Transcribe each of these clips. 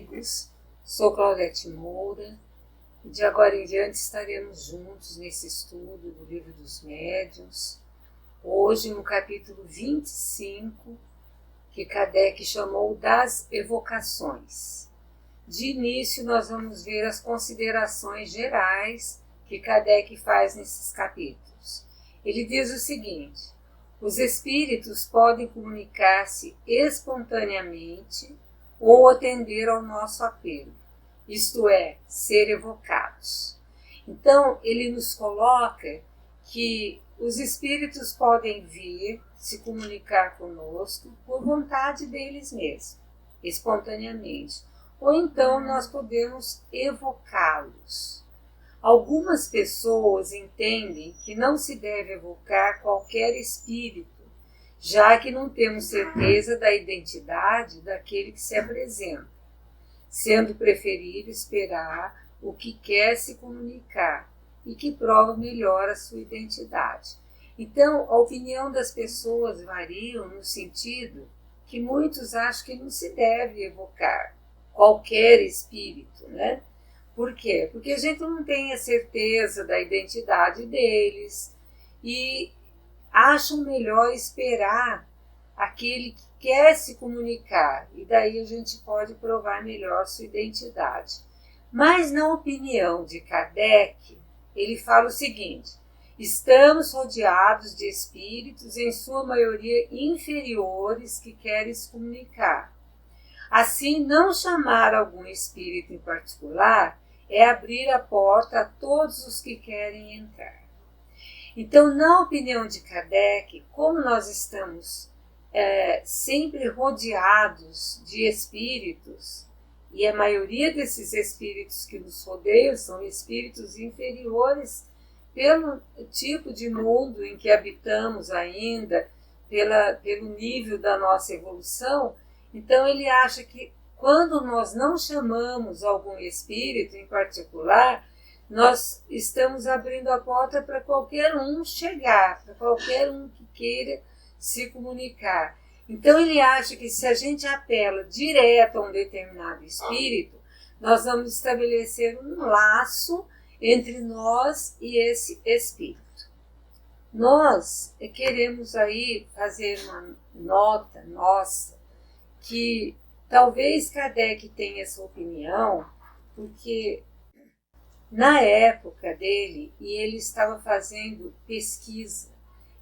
amigos, sou Claudete Moura e de agora em diante estaremos juntos nesse estudo do Livro dos Médiuns, hoje no capítulo 25, que Kardec chamou das evocações. De início nós vamos ver as considerações gerais que Kardec faz nesses capítulos. Ele diz o seguinte: os espíritos podem comunicar-se espontaneamente ou atender ao nosso apelo, isto é, ser evocados. Então, ele nos coloca que os espíritos podem vir se comunicar conosco por vontade deles mesmos, espontaneamente, ou então nós podemos evocá-los. Algumas pessoas entendem que não se deve evocar qualquer espírito, já que não temos certeza da identidade daquele que se apresenta, sendo preferível esperar o que quer se comunicar e que prova melhor a sua identidade. Então, a opinião das pessoas varia no sentido que muitos acham que não se deve evocar qualquer espírito, né? Por quê? Porque a gente não tem a certeza da identidade deles e acham melhor esperar aquele que quer se comunicar, e daí a gente pode provar melhor sua identidade. Mas na opinião de Kardec, ele fala o seguinte: estamos rodeados de espíritos, em sua maioria inferiores, que querem se comunicar. Assim, não chamar algum espírito em particular é abrir a porta a todos os que querem entrar. Então, na opinião de Kardec, como nós estamos sempre rodeados de espíritos, e a maioria desses espíritos que nos rodeiam são espíritos inferiores pelo tipo de mundo em que habitamos ainda, pelo nível da nossa evolução, então ele acha que quando nós não chamamos algum espírito em particular, nós estamos abrindo a porta para qualquer um chegar, para qualquer um que queira se comunicar. Então ele acha que se a gente apela direto a um determinado espírito, nós vamos estabelecer um laço entre nós e esse espírito. Nós queremos aí fazer uma nota nossa, que talvez Kardec tenha essa opinião, porque na época dele, e ele estava fazendo pesquisa,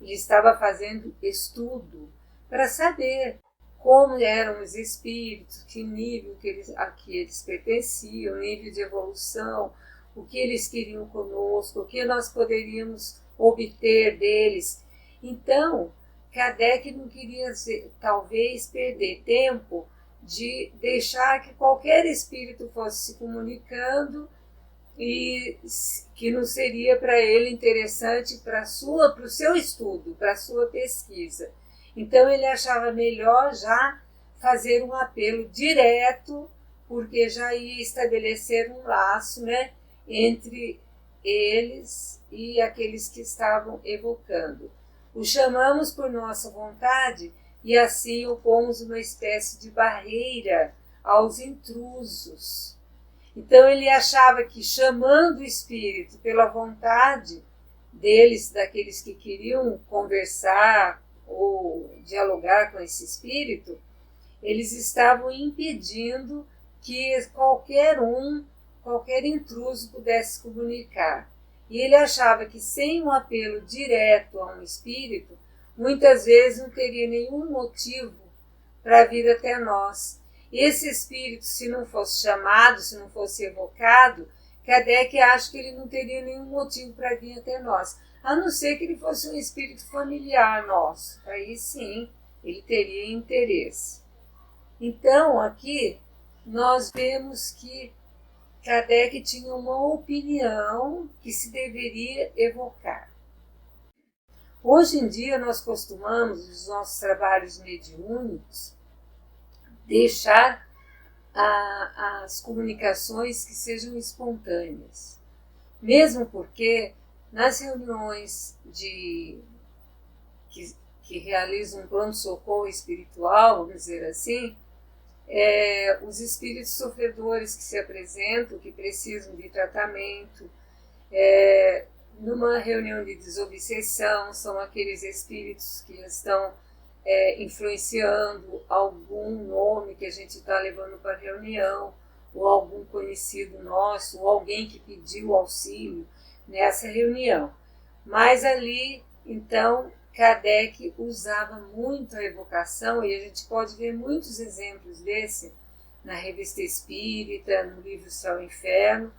ele estava fazendo estudo para saber como eram os espíritos, que nível a que eles pertenciam, nível de evolução, o que eles queriam conosco, o que nós poderíamos obter deles. Então, Kardec não queria, talvez, perder tempo de deixar que qualquer espírito fosse se comunicando e que não seria para ele interessante para o seu estudo, para a sua pesquisa. Então ele achava melhor já fazer um apelo direto, porque já ia estabelecer um laço, né, entre eles e aqueles que estavam evocando. O chamamos por nossa vontade e assim opomos uma espécie de barreira aos intrusos. Então ele achava que chamando o espírito pela vontade deles, daqueles que queriam conversar ou dialogar com esse espírito, eles estavam impedindo que qualquer intruso pudesse se comunicar. E ele achava que sem um apelo direto a um espírito, muitas vezes não teria nenhum motivo para vir até nós. Esse espírito, se não fosse chamado, se não fosse evocado, Kardec acha que ele não teria nenhum motivo para vir até nós, a não ser que ele fosse um espírito familiar nosso. Aí sim, ele teria interesse. Então, aqui, nós vemos que Kardec tinha uma opinião que se deveria evocar. Hoje em dia, nós costumamos, nos nossos trabalhos mediúnicos, deixar as comunicações que sejam espontâneas. Mesmo porque, nas reuniões que realizam um pronto-socorro espiritual, vamos dizer assim, os espíritos sofredores que se apresentam, que precisam de tratamento, numa reunião de desobsessão, são aqueles espíritos que estão influenciando algum nome que a gente está levando para a reunião, ou algum conhecido nosso, ou alguém que pediu auxílio nessa reunião. Mas ali, então, Kardec usava muito a evocação, e a gente pode ver muitos exemplos desse na Revista Espírita, no livro Céu e Inferno,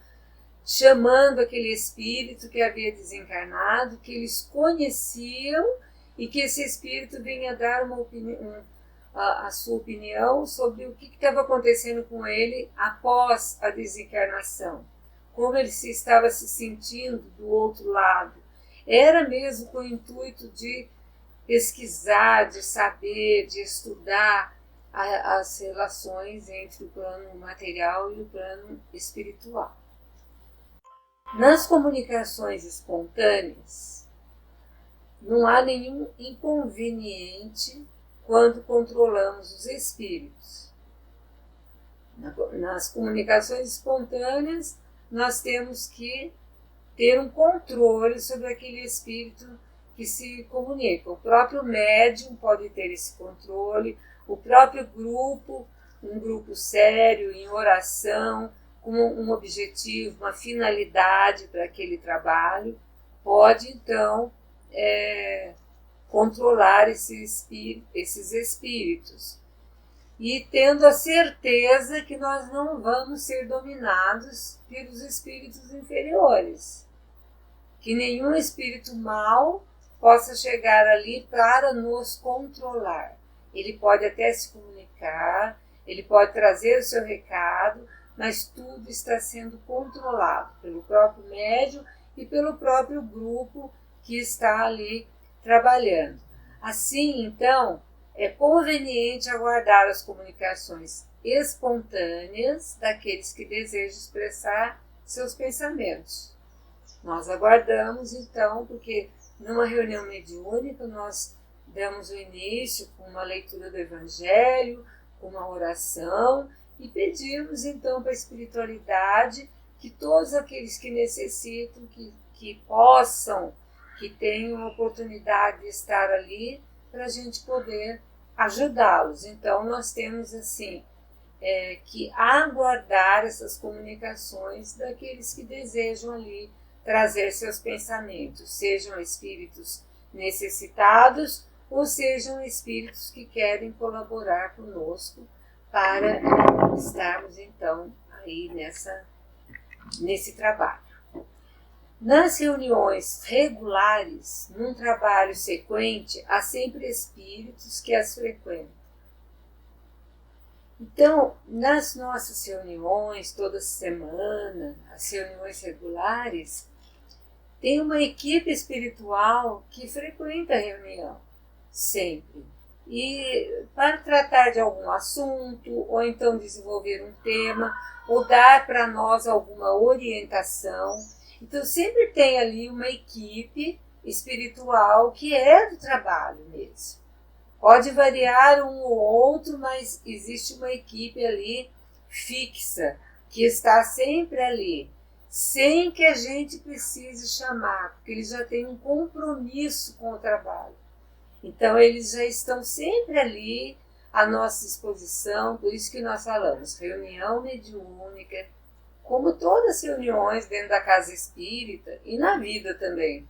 chamando aquele espírito que havia desencarnado, que eles conheciam, e que esse espírito vinha dar uma opinião, a sua opinião sobre o que estava acontecendo com ele após a desencarnação, como ele se estava se sentindo do outro lado. Era mesmo com o intuito de pesquisar, de saber, de estudar as relações entre o plano material e o plano espiritual. Nas comunicações espontâneas, não há nenhum inconveniente quando controlamos os espíritos. Nas comunicações espontâneas, nós temos que ter um controle sobre aquele espírito que se comunica. O próprio médium pode ter esse controle, o próprio grupo, um grupo sério, em oração, com um objetivo, uma finalidade para aquele trabalho, pode então controlar esses espíritos. E tendo a certeza que nós não vamos ser dominados pelos espíritos inferiores. Que nenhum espírito mau possa chegar ali para nos controlar. Ele pode até se comunicar, ele pode trazer o seu recado, mas tudo está sendo controlado pelo próprio médium e pelo próprio grupo que está ali trabalhando. Assim, então, é conveniente aguardar as comunicações espontâneas daqueles que desejam expressar seus pensamentos. Nós aguardamos, então, porque numa reunião mediúnica nós damos o início com uma leitura do Evangelho, com uma oração, e pedimos, então, para a espiritualidade que todos aqueles que necessitam, que possam, que tenham a oportunidade de estar ali, para a gente poder ajudá-los. Então, nós temos, assim, que aguardar essas comunicações daqueles que desejam ali trazer seus pensamentos, sejam espíritos necessitados ou sejam espíritos que querem colaborar conosco para estarmos, então, aí nesse trabalho. Nas reuniões regulares, num trabalho sequente, há sempre espíritos que as frequentam. Então, nas nossas reuniões, toda semana, as reuniões regulares, tem uma equipe espiritual que frequenta a reunião, sempre. E para tratar de algum assunto, ou então desenvolver um tema, ou dar para nós alguma orientação. Então, sempre tem ali uma equipe espiritual que é do trabalho mesmo. Pode variar um ou outro, mas existe uma equipe ali fixa, que está sempre ali, sem que a gente precise chamar, porque eles já têm um compromisso com o trabalho. Então, eles já estão sempre ali à nossa disposição, por isso que nós falamos reunião mediúnica, como todas as reuniões dentro da casa espírita e na vida também,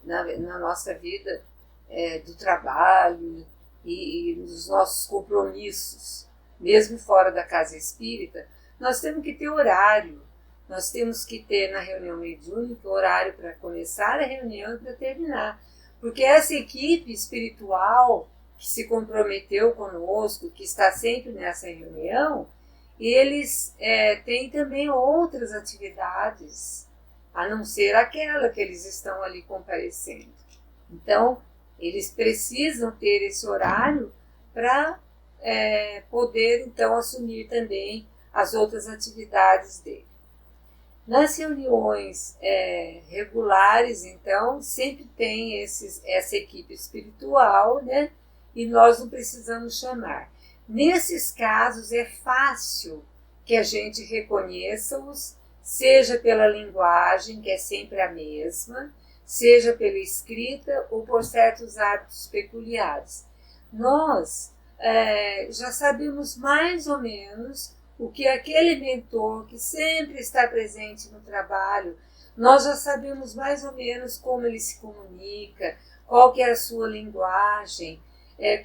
na nossa vida do trabalho e dos nossos compromissos, mesmo fora da casa espírita, nós temos que ter horário. Nós temos que ter na reunião mediúnica horário para começar a reunião e para terminar. Porque essa equipe espiritual que se comprometeu conosco, que está sempre nessa reunião, eles têm também outras atividades, a não ser aquela que eles estão ali comparecendo. Então, eles precisam ter esse horário para poder, então, assumir também as outras atividades dele. Nas reuniões regulares, então, sempre tem essa equipe espiritual, né? E nós não precisamos chamar. Nesses casos é fácil que a gente reconheça-os, seja pela linguagem, que é sempre a mesma, seja pela escrita ou por certos hábitos peculiares. Nós já sabemos mais ou menos o que aquele mentor que sempre está presente no trabalho, nós já sabemos mais ou menos como ele se comunica, qual que é a sua linguagem.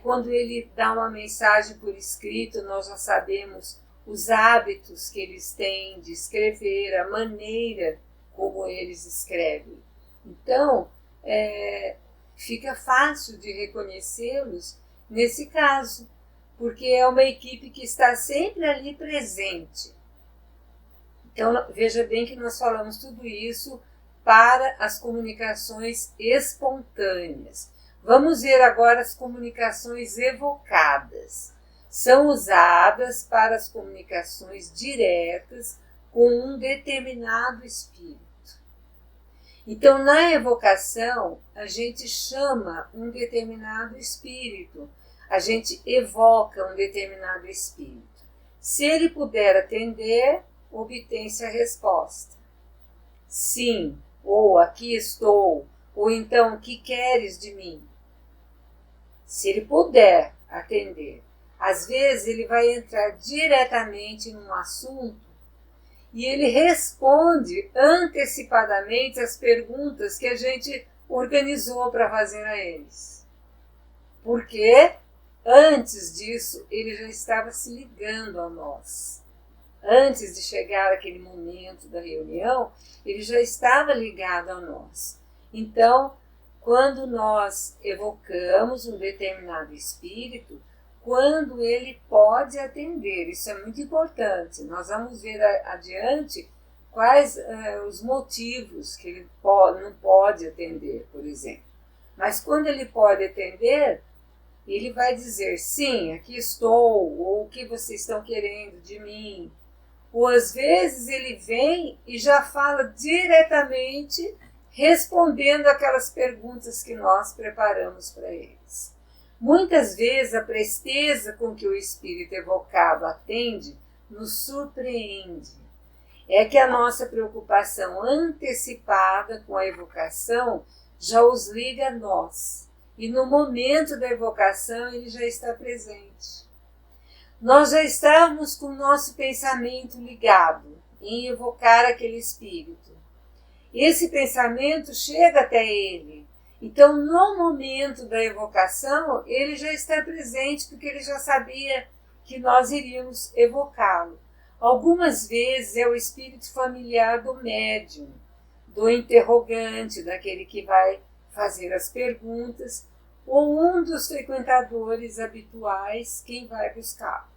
Quando ele dá uma mensagem por escrito, nós já sabemos os hábitos que eles têm de escrever, a maneira como eles escrevem. Então, fica fácil de reconhecê-los nesse caso, porque é uma equipe que está sempre ali presente. Então, veja bem que nós falamos tudo isso para as comunicações espontâneas. Vamos ver agora as comunicações evocadas. São usadas para as comunicações diretas com um determinado espírito. Então, na evocação, a gente chama um determinado espírito, a gente evoca um determinado espírito. Se ele puder atender, obtém-se a resposta. Sim, ou aqui estou, ou então o que queres de mim? Se ele puder atender, às vezes ele vai entrar diretamente num assunto e ele responde antecipadamente as perguntas que a gente organizou para fazer a eles. Porque antes disso ele já estava se ligando a nós. Antes de chegar aquele momento da reunião, ele já estava ligado a nós. Então, quando nós evocamos um determinado espírito, quando ele pode atender, isso é muito importante. Nós vamos ver adiante quais os motivos que ele não pode atender, por exemplo. Mas quando ele pode atender, ele vai dizer, sim, aqui estou, ou o que vocês estão querendo de mim. Ou às vezes ele vem e já fala diretamente, respondendo aquelas perguntas que nós preparamos para eles. Muitas vezes a presteza com que o espírito evocado atende nos surpreende. É que a nossa preocupação antecipada com a evocação já os liga a nós. E no momento da evocação ele já está presente. Nós já estávamos com o nosso pensamento ligado em evocar aquele espírito. Esse pensamento chega até ele. Então, no momento da evocação, ele já está presente, porque ele já sabia que nós iríamos evocá-lo. Algumas vezes é o espírito familiar do médium, do interrogante, daquele que vai fazer as perguntas, ou um dos frequentadores habituais, quem vai buscá-lo.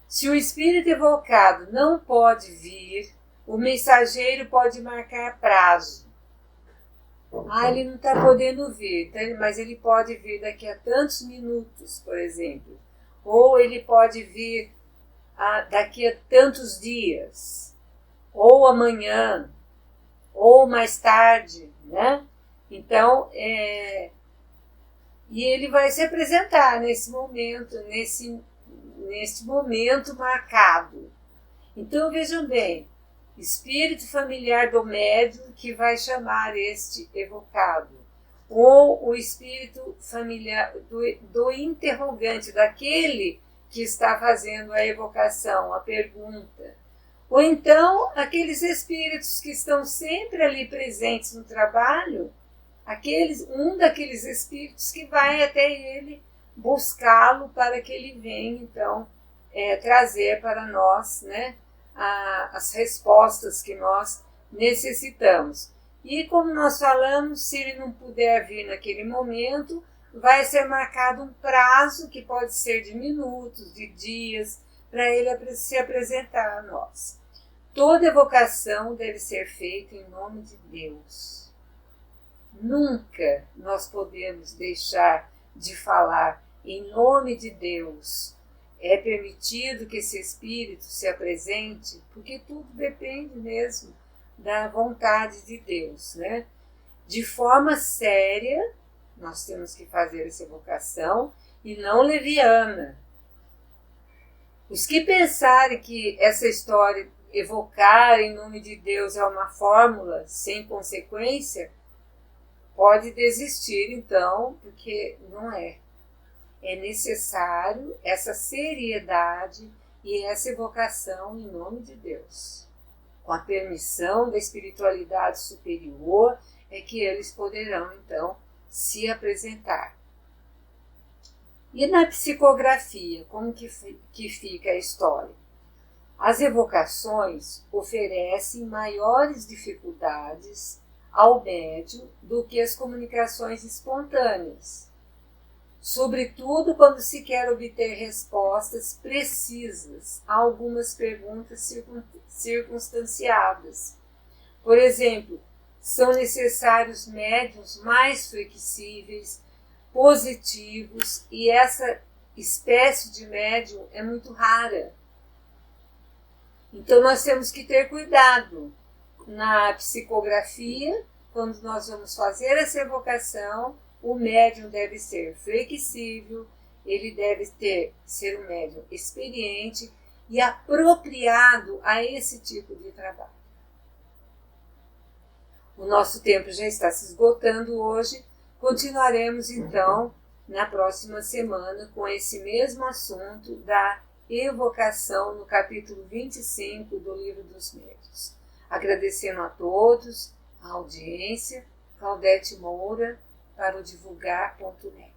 Se o espírito evocado não pode vir, o mensageiro pode marcar prazo. Ele não está podendo vir, mas ele pode vir daqui a tantos minutos, por exemplo. Ou ele pode vir daqui a tantos dias. Ou amanhã. Ou mais tarde, né? Então, e ele vai se apresentar nesse momento, nesse momento marcado. Então, vejam bem, espírito familiar do médium que vai chamar este evocado, ou o espírito familiar do interrogante, daquele que está fazendo a evocação, a pergunta, ou então aqueles espíritos que estão sempre ali presentes no trabalho, um daqueles espíritos que vai até ele buscá-lo para que ele venha então trazer para nós, né, as respostas que nós necessitamos. E como nós falamos, se ele não puder vir naquele momento, vai ser marcado um prazo que pode ser de minutos, de dias, para ele se apresentar a nós. Toda evocação deve ser feita em nome de Deus. Nunca nós podemos deixar de falar em nome de Deus. É permitido que esse espírito se apresente, porque tudo depende mesmo da vontade de Deus, né? De forma séria, nós temos que fazer essa evocação, e não leviana. Os que pensarem que essa história evocar em nome de Deus é uma fórmula sem consequência, pode desistir então, porque não é. É necessário essa seriedade e essa evocação em nome de Deus. Com a permissão da espiritualidade superior, é que eles poderão então se apresentar. E na psicografia, como que fica a história? As evocações oferecem maiores dificuldades ao médium do que as comunicações espontâneas, sobretudo quando se quer obter respostas precisas a algumas perguntas circunstanciadas. Por exemplo, são necessários médiuns mais flexíveis, positivos, e essa espécie de médium é muito rara. Então nós temos que ter cuidado na psicografia, quando nós vamos fazer essa evocação, o médium deve ser flexível, ele deve ser um médium experiente e apropriado a esse tipo de trabalho. O nosso tempo já está se esgotando hoje, continuaremos então na próxima semana com esse mesmo assunto da evocação no capítulo 25 do Livro dos Médiuns. Agradecendo a todos a audiência, Claudete Moura, para o divulgar.net.